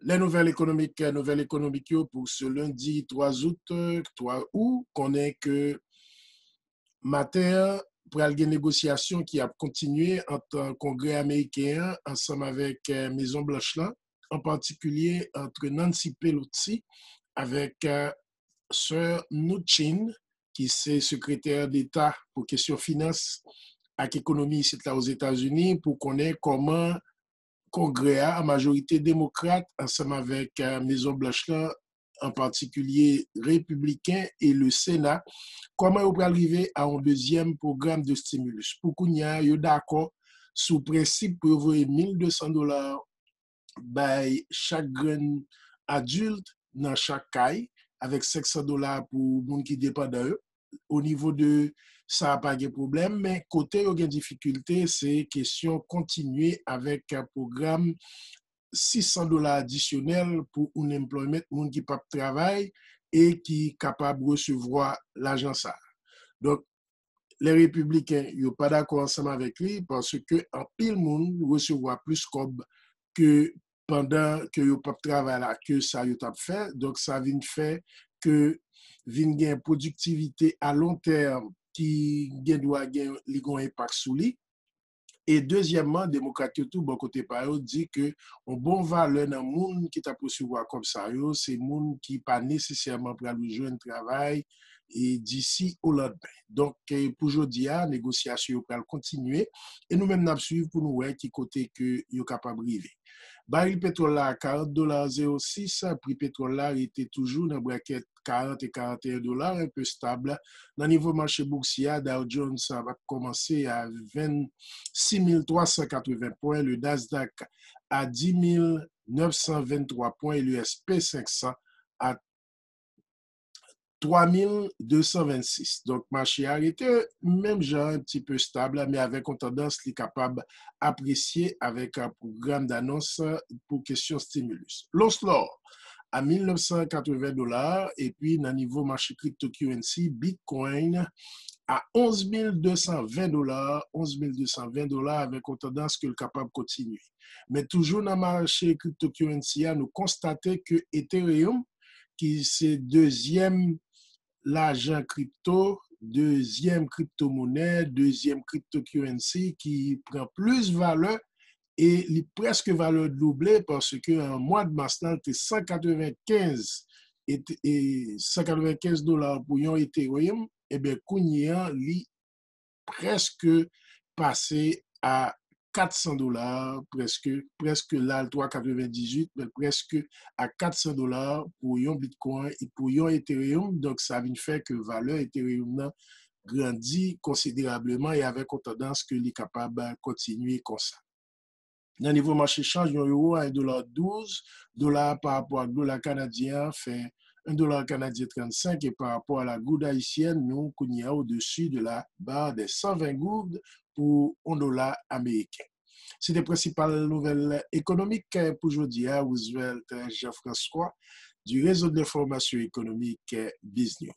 Les nouvelles économiques pour ce lundi 3 août, 3 août, connaît que matin, pour la négociation qui a continué entre le Congrès américain ensemble avec Maison Blanche là, en particulier entre Nancy Pelosi avec Sir Mnuchin, qui est secrétaire d'État pour questions finances et économie ici là aux États-Unis, pour connaître comment Congrès à majorité démocrate, ensemble avec Maison Blanche là, en particulier républicain et le Sénat, comment on peut arriver à un deuxième programme de stimulus. Pour qu'on y ait d'accord sous principe pour ouvrir $1,200 by chaque jeune adulte dans chaque caille, avec $500 pour les gens qui dépendent d'eux. Au niveau de ça, pas de problème, mais côté où il y a une difficulté, c'est question continuer avec un programme $600 additionnels pour un employment, monde qui pas travail et qui est capable de recevoir l'argent ça. Donc, les républicains, ils sont pas d'accord ensemble avec lui parce que en pile monde recevoir plus comme que pendant que yo pas travail là que ça yo t'a fait. Donc, ça vient faire que vient gain productivité à long terme qui doit gagner un impact sur lui. Et deuxièmement, démocrate tout bon côté par eux dit que on bon valeur dans monde qui t'a poursuivre comme ça yo, c'est monde qui pas nécessairement pour aller jouer un travail et d'ici au lendemain. Donc pour aujourd'hui, la négociation va continuer et nous même n'a suivre pour nous voir qui côté que yo capable arriver. Baril pétrole là $40,06, prix pétrole là était toujours dans braquette 40 et $41, un peu stable. Dans le niveau marché boursier, Dow Jones ça va commencer à 26 380 points, le Nasdaq à 10 923 points et le SP500 à 3226. Donc, marché arrêté, même genre un petit peu stable, mais avec une tendance qui est capable d'apprécier avec un programme d'annonce pour question stimulus. L'Oslo à $1,980 et puis dans le niveau marché cryptocurrency, Bitcoin à $11,220, $11,220 avec une tendance que le capable de continuer. Mais toujours dans le marché cryptocurrency, nous constatons que Ethereum, qui c'est deuxième l'argent crypto, deuxième crypto-monnaie, deuxième cryptocurrency qui prend plus valeur et il presque valeur doublée parce qu'en mois de mars, c'était 195 et $195 pour un Ethereum, et bien, Kounia, il presque passé à $400, presque là, le 3,98, mais presque à $400 pour un Bitcoin et pour un Ethereum. Donc, ça vient faire que la valeur Ethereum grandit considérablement et avec une tendance que est capable de continuer comme ça. Dans le niveau marché change, un euro à $1,12, dollar par rapport à dollar canadien fait $1 canadien 35 et par rapport à la goutte haïtienne, nous, qu'on y a au-dessus de la barre des 120 gouttes pour $1 américain. C'est les principales nouvelles économiques pour aujourd'hui à Roosevelt Jean-François du réseau d'information économique BizNews.